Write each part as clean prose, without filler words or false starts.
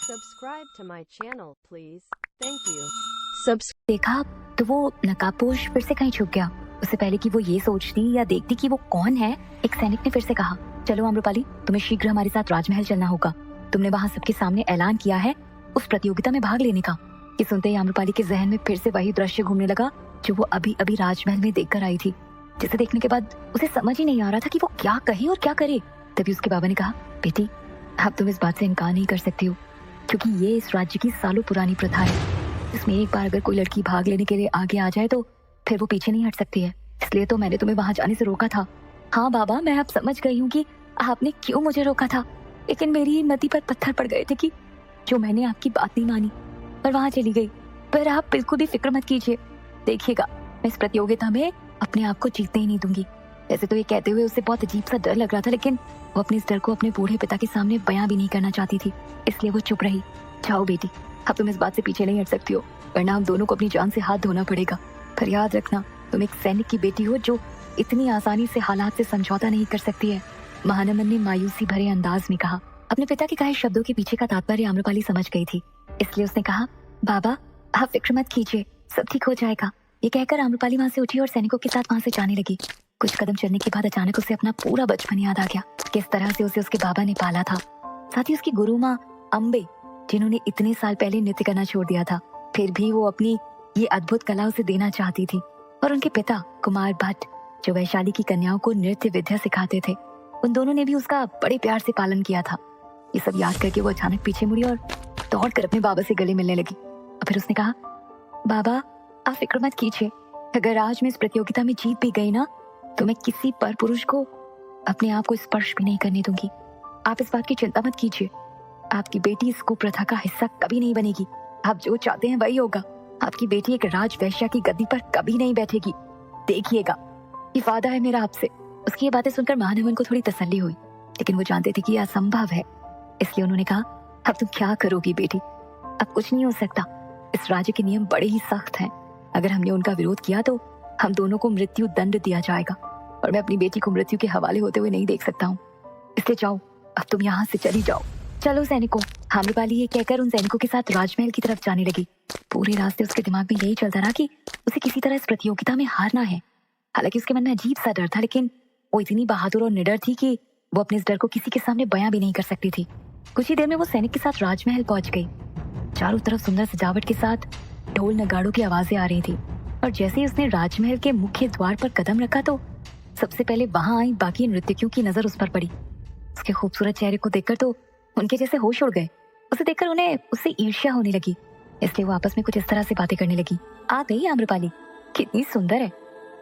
Subscribe to my channel, please. Thank you. देखा तो वो नकाबपोश फिर से कहीं छुप गया। उससे पहले कि वो ये सोचती या देखती कि वो कौन है, एक सैनिक ने फिर से कहा, चलो आम्रपाली, तुम्हें शीघ्र हमारे साथ राजमहल चलना होगा। तुमने वहाँ सबके सामने ऐलान किया है उस प्रतियोगिता में भाग लेने का। ये सुनते ही आम्रपाली के जहन में फिर से वही दृश्य घूमने लगा जो वो अभी अभी राजमहल में देखकर आई थी, जिसे देखने के बाद उसे समझ ही नहीं आ रहा था कि वो क्या कहे और क्या करे। तभी उसके बाबा ने कहा, बेटी, अब तुम इस बात से इनकार नहीं कर सकती हो, क्योंकि ये इस राज्य की सालों पुरानी प्रथा है। इसमें एक बार अगर कोई लड़की भाग लेने के लिए आगे आ जाए तो फिर वो पीछे नहीं हट सकती है। इसलिए तो मैंने तुम्हें वहां जाने से रोका था। हाँ बाबा, मैं अब समझ गई हूँ कि आपने क्यों मुझे रोका था, लेकिन मेरी हिम्मती पर पत्थर पड़ गए थे कि जो मैंने आपकी बात नहीं मानी और वहां चली गई। पर आप बिल्कुल भी फिक्र मत कीजिए, देखिएगा मैं इस प्रतियोगिता में अपने आप को जीतने ही नहीं दूंगी। वैसे तो ये कहते हुए उसे बहुत अजीब सा डर लग रहा था, लेकिन वो अपने इस डर को अपने बूढ़े पिता के सामने बयां भी नहीं करना चाहती थी, इसलिए वो चुप रही। जाओ बेटी, अब तुम इस बात से पीछे नहीं हट सकती हो, वरना हम दोनों को अपनी जान से हाथ धोना पड़ेगा। पर याद रखना, तुम एक सैनिक की बेटी हो जो इतनी आसानी से हालात से समझौता नहीं कर सकती है, महानमन ने मायूसी भरे अंदाज में कहा। अपने पिता के कहे शब्दों के पीछे का तात्पर्य आम्रपाली समझ गई थी, इसलिए उसने कहा, बाबा आप फिक्र मत कीजिए, सब ठीक हो जाएगा। ये कहकर आम्रपाली वहाँ से उठी और सैनिकों के साथ वहाँ से जाने लगी। कुछ कदम चलने के बाद अचानक उसे अपना पूरा बचपन याद आ गया, किस तरह से उसे उसके बाबा ने पाला था, साथ ही उसकी गुरु माँ अम्बे, जिन्होंने इतने साल पहले नृत्य करना छोड़ दिया था, फिर भी वो अपनी ये अद्भुत कला उसे देना चाहती थी, और उनके पिता कुमार भट्ट, जो वैशाली की कन्याओं को नृत्य विद्या सिखाते थे, उन दोनों ने भी उसका बड़े प्यार से पालन किया था। ये सब याद करके वो अचानक पीछे मुड़ी और दौड़कर अपने बाबा से गले मिलने लगी। और फिर उसने कहा, बाबा आप फिक्र मत कीजिए, अगर आज मैं इस प्रतियोगिता में जीत भी गई ना, तो मैं किसी पर पुरुष को अपने आप को स्पर्श भी नहीं करने दूंगी। आप इस बात की चिंता मत कीजिए, आपकी बेटी इस कुप्रथा का हिस्सा कभी नहीं बनेगी। आप जो चाहते हैं वही होगा। आपकी बेटी एक राजवैश्या की गद्दी पर कभी नहीं बैठेगी, देखिएगा, ये वादा है मेरा आपसे। उसकी ये बातें सुनकर महानमन को थोड़ी तसल्ली हुई, लेकिन वो जानते थे कि यह असंभव है, इसलिए उन्होंने कहा, अब तुम क्या करोगी बेटी, अब कुछ नहीं हो सकता। इस राज्य के नियम बड़े ही सख्त हैं, अगर हमने उनका विरोध किया तो हम दोनों को मृत्यु दंड दिया जाएगा, और मैं अपनी बेटी को मृत्यु के हवाले होते हुए नहीं देख सकता हूँ। इसलिए जाओ, अब तुम यहाँ से चली जाओ। चलो सैनिकों, आम्रपाली ये कहकर उन सैनिकों के साथ राजमहल की तरफ जाने लगी। पूरे रास्ते उसके दिमाग में यही चलता रहा कि उसे किसी तरह इस प्रतियोगिता में हारना है। हालांकि उसके मन में अजीब सा डर था, लेकिन वो इतनी बहादुर और निडर थी कि वो अपने इस डर को किसी के सामने बयां भी नहीं कर सकती थी। कुछ ही देर में वो सैनिक के साथ राजमहल पहुंच गई। चारों तरफ सुंदर सजावट के साथ ढोल नगाड़ों की आवाजें आ रही थी, और जैसे ही उसने राजमहल के मुख्य द्वार पर कदम रखा तो सबसे पहले वहां आई बाकी नृत्यकियों की नजर उस पर पड़ी। उसके खूबसूरत चेहरे को देखकर तो उनके जैसे होश उड़ गए। उसे देखकर उन्हें उससे ईर्ष्या होने लगी, इसलिए वो आपस में कुछ इस तरह से बातें करने लगी। आ गई आम्रपाली, कितनी सुंदर है।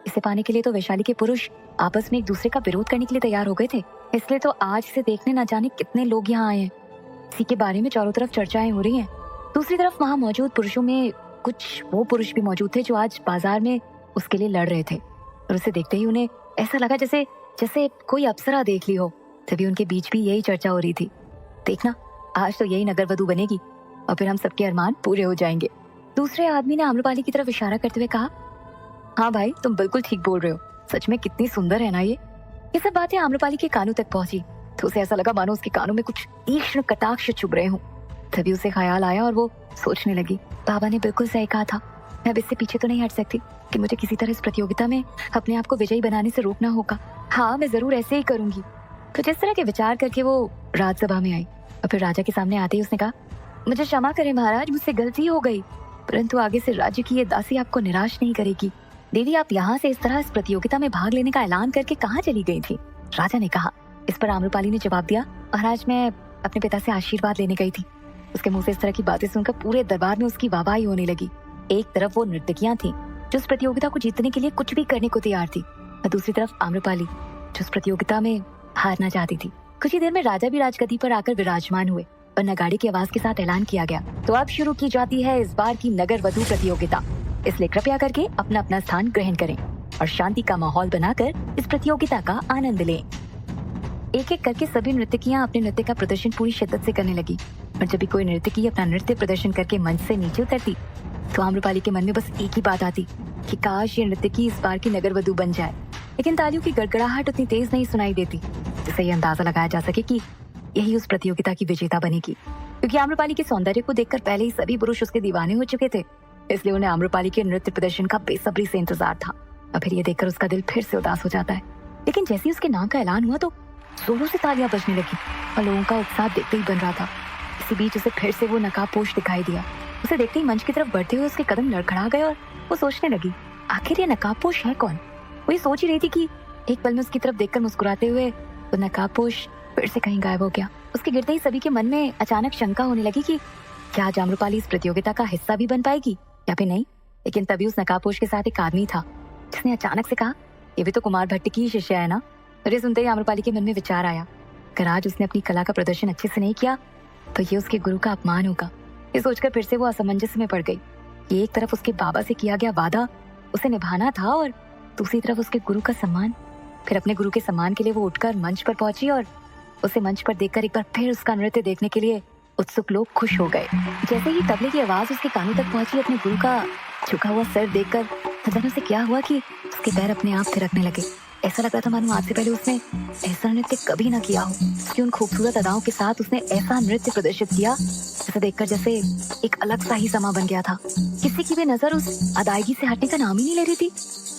इसे पाने के लिए तो वैशाली के पुरुष आपस में एक दूसरे का विरोध करने के लिए तैयार हो गए थे, इसलिए तो आज इसे देखने न जाने कितने लोग यहाँ आए हैं। इसी के बारे में चारों तरफ चर्चाएं हो रही हैं। दूसरी तरफ वहाँ मौजूद पुरुषों में कुछ वो पुरुष भी मौजूद थे जो आज बाजार में उसके लिए लड़ रहे थे, और उसे देखते ही उन्हें ऐसा लगा जैसे जैसे कोई अप्सरा देख ली हो। तभी उनके बीच भी यही चर्चा हो रही थी, देखना आज तो यही नगर वधू बनेगी और फिर हम सबके अरमान पूरे हो जाएंगे। दूसरे आदमी ने आम्रपाली की तरफ इशारा करते हुए कहा, हाँ भाई, तुम बिल्कुल ठीक बोल रहे हो, सच में कितनी सुंदर है ना ये सब बातें आम्रपाली के कानों तक पहुंची तो उसे ऐसा लगा मानो उसके कानों में कुछ तीक्ष्ण कटाक्ष चुभ रहे हों। तभी उसे ख्याल आया और वो सोचने लगी, बाबा ने बिल्कुल सही कहा था, मैं अब इससे पीछे तो नहीं हट सकती कि मुझे किसी तरह इस प्रतियोगिता में अपने आप को विजयी बनाने से रोकना होगा। हाँ, मैं जरूर ऐसे ही करूंगी। तो जिस तरह के विचार करके वो राजसभा में आई और फिर राजा के सामने आते ही उसने कहा, मुझे क्षमा करें महाराज, मुझसे गलती हो गई, परंतु आगे से राज्य की ये दासी आपको निराश नहीं करेगी। देवी, आप यहाँ से इस तरह इस प्रतियोगिता में भाग लेने का ऐलान करके कहाँ चली गई थी? राजा ने कहा। इस पर आम्रपाली ने जवाब दिया, महाराज मैं अपने पिता से आशीर्वाद लेने गई थी। उसके मुंह से इस तरह की बातें सुनकर पूरे दरबार में उसकी वाहवाही होने लगी। एक तरफ वो नर्तकियां थी जो इस प्रतियोगिता को जीतने के लिए कुछ भी करने को तैयार थी, और दूसरी तरफ आम्रपाली जो इस प्रतियोगिता में हारना चाहती थी। कुछ ही देर में राजा भी राजगद्दी पर आकर विराजमान हुए और नगाड़े की आवाज के साथ ऐलान किया गया, तो अब शुरू की जाती है इस बार की नगर वधू प्रतियोगिता। इसलिए कृपया करके अपना अपना स्थान ग्रहण करें और शांति का माहौल बनाकर इस प्रतियोगिता का आनंद लें। एक एक करके सभी नृत्यकियां अपने नृत्य का प्रदर्शन पूरी शिद्दत से करने लगी, और जब भी कोई नर्तकी अपना नृत्य प्रदर्शन करके मंच से नीचे उतरती तो आम्रपाली के मन में बस एक ही बात आती कि काश ये नर्तकी इस बार की नगर वधू बन जाए। लेकिन तालियों की गड़गड़ाहट उतनी तेज नहीं सुनाई देती जिससे ये अंदाजा लगाया जा सके कि यही उस प्रतियोगिता की विजेता बनेगी। क्योंकि आम्रपाली के सौंदर्य को देखकर पहले ही सभी पुरुष उसके दीवाने हो चुके थे, इसलिए उन्हें आम्रपाली के नृत्य प्रदर्शन का बेसब्री से इंतजार था। और फिर ये देखकर उसका दिल फिर से उदास हो जाता है। लेकिन जैसे ही उसके नाम का ऐलान हुआ तो जोरों से तालियां बजने लगी और लोगों का उत्साह देखते ही बन रहा था। इसी बीच उसे फिर से वो नकाबपोश दिखाई दिया। उसे देखते ही मंच की तरफ बढ़ते हुए उसके कदम लड़खड़ा गए और वो सोचने लगी, आखिर ये नकाबपोश है कौन। वो ये सोच ही रही थी कि एक पल में उसकी तरफ देखकर मुस्कुराते हुए वो नकाबपोश फिर से कहीं गायब हो गया। उसके गिरते ही सभी के मन में अचानक शंका होने लगी कि क्या आज आम्रपाली इस प्रतियोगिता का हिस्सा भी बन पाएगी या फिर नहीं। लेकिन तभी उस नकाबपोश के साथ एक आदमी था जिसने अचानक से कहा, ये भी तो कुमार भट्ट की ही शिष्या है ना। और ये सुनते ही आम्रपाली के मन में विचार आया, अगर आज उसने अपनी कला का प्रदर्शन अच्छे से नहीं किया तो ये उसके गुरु का अपमान होगा। ये सोचकर फिर से वो असमंजस में पड़ गई। ये एक तरफ उसके बाबा से किया गया वादा उसे निभाना था और दूसरी तरफ उसके गुरु का सम्मान। फिर अपने गुरु के सम्मान के लिए वो उठकर मंच पर पहुंची और उसे मंच पर देखकर एक बार फिर उसका नृत्य देखने के लिए उत्सुक लोग खुश हो गए। जैसे ही तबले की आवाज उसके कानों तक पहुंची, अपने गुरु का झुका हुआ सर देखकर अचानक से क्या हुआ कि उसके पैर अपने आप थिरकने लगे। ऐसा लग रहा था मानो आज से पहले उसने ऐसा नृत्य कभी ना किया हो। कि उन खूबसूरत अदाओं के साथ उसने ऐसा नृत्य प्रदर्शित किया जिसे देखकर जैसे एक अलग सा ही समा बन गया था। किसी की भी नजर उस अदायगी से हटने का नाम ही नहीं ले रही थी।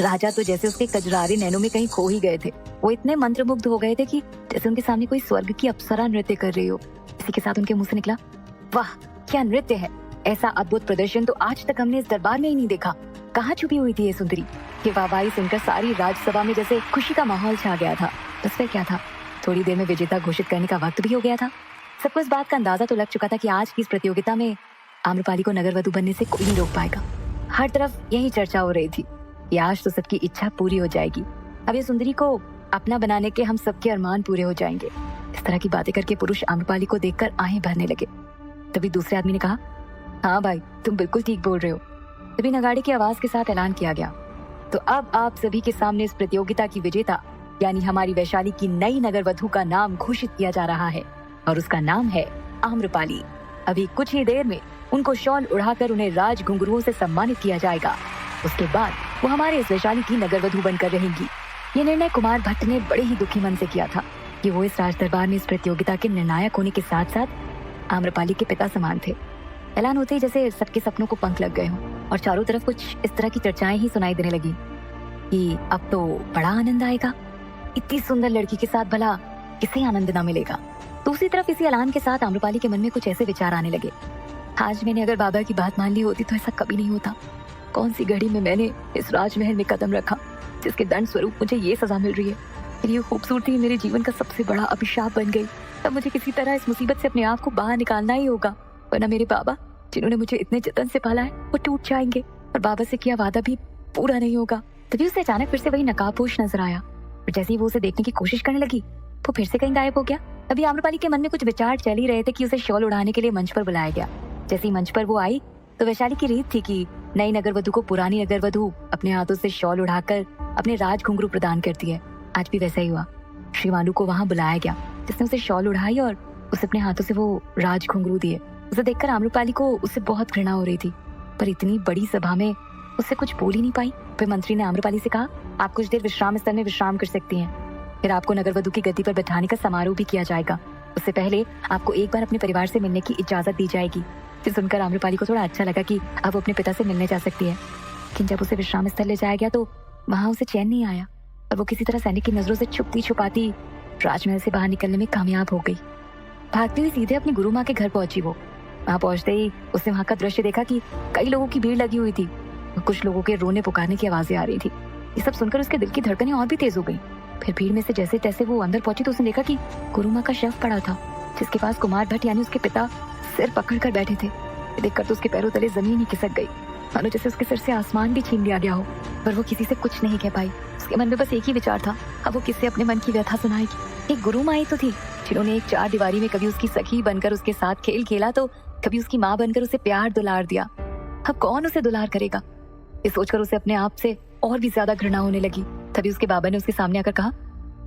राजा तो जैसे उसके कजरारे नैनों में कहीं खो ही गए थे। वो इतने मंत्रमुग्ध हो गए थे कि जैसे उनके सामने कोई स्वर्ग की अप्सरा नृत्य कर रही हो। इसी के साथ उनके मुंह से निकला, वाह क्या नृत्य है, ऐसा अद्भुत प्रदर्शन तो आज तक हमने इस दरबार में ही नहीं देखा। कहाँ छुपी हुई थी ये सुंदरी। ये वाहवाही सुनकर सारी राजसभा में जैसे खुशी का माहौल छा गया था। बस फिर क्या था, थोड़ी देर में विजेता घोषित करने का वक्त भी हो गया था। सबको इस बात का अंदाजा तो लग चुका था कि आज की इस प्रतियोगिता में आम्रपाली को नगरवधु बनने से कोई नहीं रोक पाएगा। हर तरफ यही चर्चा हो रही थी कि आज तो सबकी इच्छा पूरी हो जाएगी। अब ये सुंदरी को अपना बनाने के हम सबके अरमान पूरे हो जाएंगे। इस तरह की बातें करके पुरुष आम्रपाली को देखकर आहें भरने लगे। तभी दूसरे आदमी ने कहा, हाँ भाई तुम बिल्कुल ठीक बोल रहे हो। तभी नगाड़े की आवाज के साथ ऐलान किया गया, तो अब आप सभी के सामने इस प्रतियोगिता की विजेता यानी हमारी वैशाली की नई नगरवधु का नाम घोषित किया जा रहा है और उसका नाम है आम्रपाली। अभी कुछ ही देर में उनको शॉल उड़ाकर उन्हें राज घुंघरुओं से सम्मानित किया जाएगा। उसके बाद वो हमारे इस वैशाली की नगरवधु बनकर रहेंगी। ये निर्णय कुमार भट्ट ने बड़े ही दुखी मन से किया था कि वो इस राज दरबार में इस प्रतियोगिता के निर्णायक होने के साथ साथ आम्रपाली के पिता समान थे। ऐलान होते ही जैसे सबके सपनों को पंख लग गए हों और चारों तरफ कुछ इस तरह की चर्चाएं ही सुनाई देने लगी कि अब तो बड़ा आनंद आएगा। इतनी सुंदर लड़की के साथ भला किसे आनंद ना मिलेगा। दूसरी तरफ इसी ऐलान के साथ आम्रपाली के मन में कुछ ऐसे विचार आने लगे, आज मैंने अगर बाबा की बात मान ली होती तो ऐसा कभी नहीं होता। कौन सी घड़ी में मैंने इस राजमहल में कदम रखा जिसके दंड स्वरूप मुझे ये सजा मिल रही है। फिर ये खूबसूरती मेरे जीवन का सबसे बड़ा अभिशाप बन गई। अब मुझे किसी तरह इस मुसीबत से अपने आप को बाहर निकालना ही होगा, वरना मेरे बाबा जिन्होंने मुझे इतने जतन से पाला है वो टूट जाएंगे और बाबा से किया वादा भी पूरा नहीं होगा। तभी उसे अचानक फिर से वही नकाबपोश नजर आया और जैसे ही वो उसे देखने की कोशिश करने लगी वो फिर से कहीं गायब हो गया। तभी आम्रपाली के मन में कुछ विचार चल ही रहे थे कि उसे शॉल उड़ाने के लिए मंच पर बुलाया गया। जैसे ही मंच पर वो आई तो वैशाली की रीत थी कि नई नगरवधु को पुरानी नगरवधु अपने हाथों से शॉल उड़ाकर अपने राज घुंघरू प्रदान करती है। आज भी वैसा ही हुआ। श्री मालू को वहाँ बुलाया गया जिसने उसे शॉल उड़ाई और उसे अपने हाथों से वो राज घुंघरू दिए। उसे देखकर आम्रपाली को उससे बहुत घृणा हो रही थी, पर इतनी बड़ी सभा में उससे कुछ बोल ही नहीं पाई। फिर मंत्री ने आम्रपाली से कहा, आप कुछ देर विश्राम स्थल में विश्राम कर सकती हैं, फिर आपको नगरवधु की गद्दी पर बैठाने का समारोह भी किया जाएगा। उससे पहले आपको एक बार अपने परिवार से मिलने की इजाजत दी जाएगी। फिर सुनकर आम्रपाली को थोड़ा अच्छा लगा कि अब वो अपने पिता से मिलने जा सकती है। लेकिन जब उसे विश्राम स्थल ले जाया गया तो वहाँ उसे चैन नहीं आया और वो किसी तरह सैनिक की नजरों से छुपती छुपाती राजमहल से बाहर निकलने में कामयाब हो गई। भागती हुई सीधे अपनी गुरु माँ के घर पहुंची। वो वहाँ पहुंचते ही उसने वहाँ का दृश्य देखा कि कई लोगों की भीड़ लगी हुई थी। कुछ लोगों के रोने पुकारने की आवाजें आ रही थी। ये सब सुनकर उसके दिल की धड़कनें और भी तेज हो गई। फिर भीड़ में से जैसे तैसे वो अंदर पहुंची तो उसने देखा कि गुरु माँ का शव पड़ा था जिसके पास कुमार भट्ट यानी उसके पिता सिर पकड़ कर बैठे थे। देखकर तो उसके पैरों तले जमीन ही खिसक गई, मानो जैसे उसके सिर से आसमान भी छीन लिया गया हो। पर वो किसी से कुछ नहीं कह पाई। उसके मन में बस एक ही विचार था, अब वो किससे अपने मन की व्यथा सुनाएगी। एक गुरु माँ ही तो थी जिन्होंने एक चार दीवारी में कभी उसकी सखी बनकर उसके साथ खेल खेला तो कभी उसकी माँ बनकर उसे प्यार दुलार दिया। अब कौन उसे दुलार करेगा, ये सोचकर उसे अपने आप से और भी ज्यादा घृणा होने लगी। तभी उसके बाबा ने उसके सामने आकर कहा,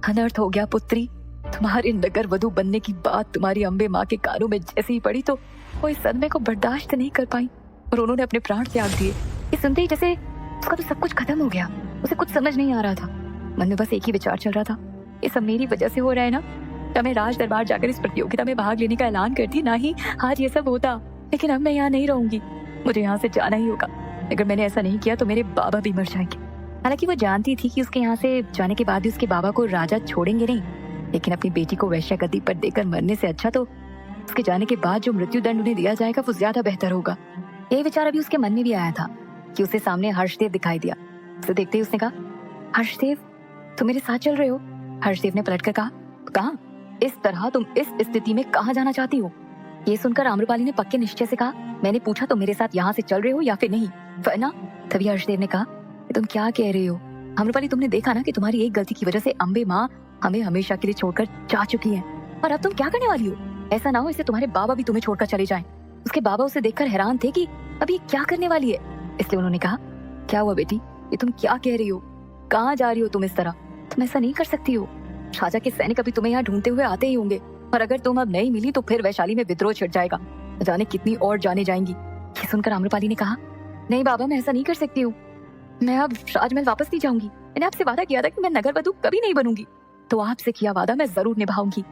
अनर्थ हो गया पुत्री, तुम्हारे नगर वधु बनने की बात तुम्हारी अम्बे माँ के कानों में जैसे ही पड़ी तो वो इस सदमे को बर्दाश्त नहीं कर पाई और उन्होंने अपने प्राण त्याग दिए। ये सुनते ही जैसे उसका तो सब कुछ खत्म हो गया। उसे कुछ समझ नहीं आ रहा था। मन में बस एक ही विचार चल रहा था, ये सब मेरी वजह से हो रहा है ना। तब मैं राज दरबार जाकर इस प्रतियोगिता में भाग लेने का ऐलान करती, ना ही आज ये सब होता। लेकिन अब मैं यहाँ नहीं रहूंगी, मुझे यहाँ से जाना ही होगा। अगर मैंने ऐसा नहीं किया तो मेरे बाबा भी मर जाएंगे। हालांकि वो जानती थी कि उसके यहाँ से जाने के बाद भी उसके बाबा को राजा छोड़ेंगे नहीं, लेकिन अपनी बेटी को वैश्या गद्दी पर देकर मरने से अच्छा तो उसके जाने के बाद जो मृत्यु दंड उन्हें दिया जाएगा वो ज्यादा बेहतर होगा। यही विचार अभी उसके मन में भी आया था कि उसे सामने हर्षदेव दिखाई दिया। उसे देखते ही उसने कहा, हर्षदेव तुम मेरे साथ चल रहे हो? हर्षदेव ने पलटकर कहा, कहाँ? इस तरह तुम इस स्थिति में कहाँ जाना चाहती हो? ये सुनकर आम्रपाली ने पक्के निश्चय से कहा, मैंने पूछा तुम मेरे साथ यहाँ से चल रहे हो या फिर नहीं, वरना। तभी हर्षदेव ने कहा, तुम क्या कह रहे हो आम्रपाली? तुमने देखा ना कि तुम्हारी एक गलती की वजह से अम्बे माँ हमें हमेशा के लिए छोड़कर जा चुकी है, और अब तुम क्या करने वाली हो? ऐसा ना हो इससे तुम्हारे बाबा भी तुम्हें छोड़कर चले जाएं। उसके बाबा उसे देखकर हैरान थे कि अब ये क्या करने वाली है, इसलिए उन्होंने कहा, क्या हुआ बेटी, ये तुम क्या कह रही हो? कहाँ जा रही हो तुम? इस तरह तुम ऐसा नहीं कर सकती हो। राजा के सैनिक अभी तुम्हें यहाँ ढूंढते हुए आते ही होंगे, और अगर तुम अब नहीं मिली तो फिर वैशाली में विद्रोह छिड़ जाएगा, जाने कितनी और जाने जाएंगी। ये सुनकर आम्रपाली ने कहा, नहीं बाबा मैं ऐसा नहीं कर सकती हूँ, मैं अब राजमहल वापस नहीं जाऊंगी। मैंने आपसे वादा किया था कि मैं नगर वधू कभी नहीं बनूंगी, तो आपसे किया वादा मैं जरूर निभाऊंगी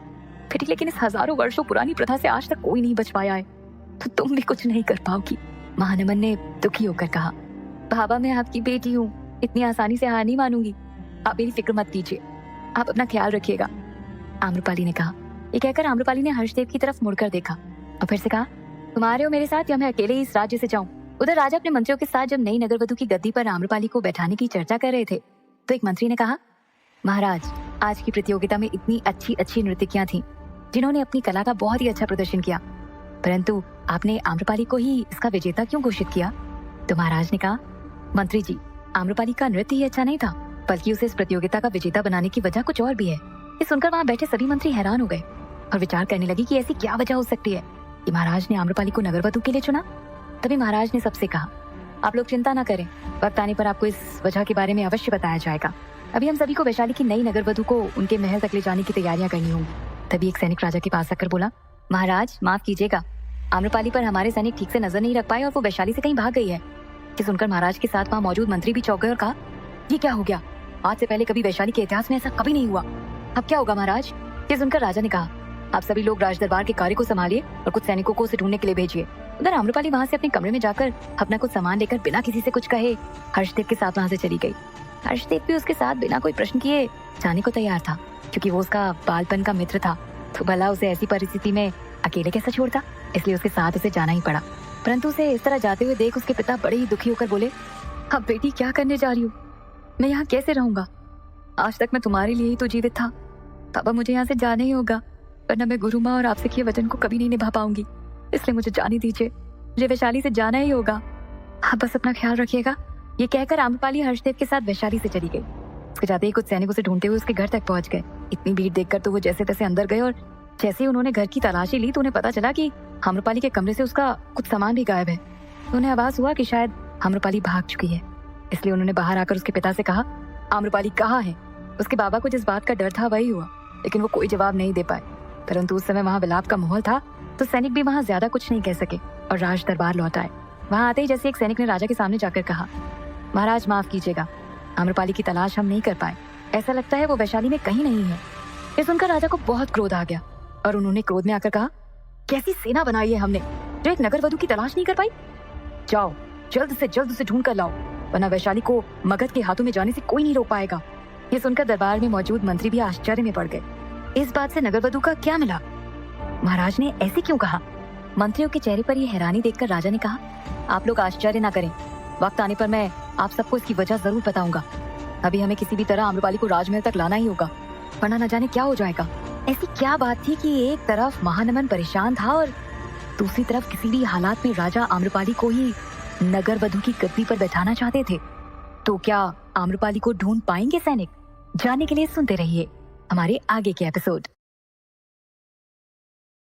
बेटी, लेकिन इस हजारों वर्षों पुरानी प्रथा से आज तक कोई नहीं बच पाया है, तो तुम भी कुछ नहीं कर पाओगी। महानमन ने दुखी होकर कहा, बाबा मैं आपकी बेटी हूँ, इतनी आसानी से हार नहीं मानूंगी, आप मेरी फिक्र मत कीजिए, आप अपना ख्याल रखिएगा, आम्रपाली ने कहा। ये कहकर आम्रपाली ने हर्षदेव की तरफ मुड़कर देखा और फिर से कहा, तुम आ रहे हो मेरे साथ या मैं अकेले ही इस राज्य से जाऊं? उधर राजा अपने मंत्रियों के साथ जब नई नगर वधू की गद्दी पर आम्रपाली को बैठाने की चर्चा कर रहे थे तो एक मंत्री ने कहा, महाराज आज की प्रतियोगिता में इतनी अच्छी अच्छी नर्तकियां थीं जिन्होंने अपनी कला का बहुत ही अच्छा प्रदर्शन किया, परंतु आपने आम्रपाली को ही इसका विजेता क्यों घोषित किया? तो महाराज ने कहा, मंत्री जी आम्रपाली का नृत्य ही अच्छा नहीं था, बल्कि उसे इस प्रतियोगिता का विजेता बनाने की वजह कुछ और भी है। ये सुनकर वहाँ बैठे सभी मंत्री हैरान हो गए और विचार करने लगे कि ऐसी क्या वजह हो सकती है कि महाराज ने आम्रपाली को नगरवधू के लिए चुना। तभी महाराज ने सबसे कहा, आप लोग चिंता न करें, वक्त आने पर आपको इस वजह के बारे में अवश्य बताया जाएगा। अभी हम सभी को वैशाली की नई नगरवधू को उनके महल तक ले जाने की तैयारियां करनी होंगी। तभी एक सैनिक राजा के पास आकर बोला, महाराज माफ कीजिएगा, आम्रपाली पर हमारे सैनिक ठीक से नजर नहीं रख पाए और वो वैशाली से कहीं भाग गई है। ये सुनकर महाराज के साथ वहाँ मौजूद मंत्री भी चौंक गए और कहा, ये क्या हो गया? आज से पहले कभी वैशाली के इतिहास में ऐसा कभी नहीं हुआ, अब क्या होगा महाराज? ये सुनकर राजा ने कहा, आप सभी लोग राज दरबार के कार्य को संभालिए और कुछ सैनिकों को उसे ढूंढने के लिए भेजिए। उधर आम्रपाली वहाँ से अपने कमरे में जाकर अपना कुछ सामान लेकर बिना किसी से कुछ कहे हर्षदेव के साथ वहाँ से चली गई। हर्षदेव भी उसके साथ बिना कोई प्रश्न किए जाने को तैयार था, क्योंकि वो उसका बालपन का मित्र था, तो भला उसे ऐसी परिस्थिति में अकेले कैसे छोड़ता, इसलिए उसके साथ उसे जाना ही पड़ा। परंतु उसे इस तरह जाते हुए देख उसके पिता बड़े ही दुखी होकर बोले, अब बेटी क्या करने जा रही हो? मैं यहाँ कैसे रहूंगा? आज तक मैं तुम्हारे लिए ही तो जीवित था, तब मुझे यहाँ से जाना ही होगा, वरना मैं गुरु माँ और आपसे किए वचन को कभी नहीं निभा पाऊंगी, इसलिए मुझे जाने दीजिए, मुझे वैशाली से जाना ही होगा, आप बस अपना ख्याल रखिएगा। ये कहकर आम्रपाली हर्षदेव के साथ वैशाली से चली गई। उसके जाते ही कुछ सैनिक उसे ढूंढते हुए उसके घर तक पहुंच गए। इतनी भीड़ देखकर तो वो जैसे तैसे अंदर गए और जैसे ही उन्होंने घर की तलाशी ली तो उन्हें पता चला कि आम्रपाली के कमरे से उसका कुछ सामान भी गायब है। उन्हें आभास हुआ कि शायद आम्रपाली भाग चुकी है, इसलिए उन्होंने बाहर आकर उसके पिता से कहा, आम्रपाली कहाँ है? उसके बाबा को जिस बात का डर था वही हुआ, लेकिन वो कोई जवाब नहीं दे पाए। परंतु उस समय वहाँ विलाप का माहौल था, तो सैनिक भी वहाँ ज्यादा कुछ नहीं कह सके और राज दरबार लौट आए। वहाँ आते ही जैसे एक सैनिक ने राजा के सामने जाकर कहा, महाराज माफ कीजिएगा, आम्रपाली की तलाश हम नहीं कर पाए, ऐसा लगता है वो वैशाली में कहीं नहीं है। ये सुनकर राजा को बहुत क्रोध आ गया और उन्होंने क्रोध में आकर कहा, कैसी सेना बनाई है हमने जो एक नगर वधू की तलाश नहीं कर पाई? जाओ जल्द से ढूंढ कर लाओ, वरना वैशाली को मगध के हाथों में जाने से कोई नहीं रोक पाएगा। ये सुनकर दरबार में मौजूद मंत्री भी आश्चर्य में पड़ गए। इस बात से नगर वधू का क्या मिला? महाराज ने ऐसे क्यों कहा? मंत्रियों के चेहरे पर यह हैरानी देखकर राजा ने कहा, आप लोग आश्चर्य ना करें, वक्त आने पर मैं आप सबको इसकी वजह जरूर बताऊंगा। अभी हमें किसी भी तरह आम्रपाली को राजमहल तक लाना ही होगा, वरना न जाने क्या हो जाएगा। ऐसी क्या बात थी कि एक तरफ महानमन परेशान था और दूसरी तरफ किसी भी हालात में राजा आम्रपाली को ही नगर वधू की गद्दी पर बैठाना चाहते थे। तो क्या आम्रपाली को ढूंढ पाएंगे सैनिक? जानने के लिए सुनते रहिए हमारे आगे के एपिसोड।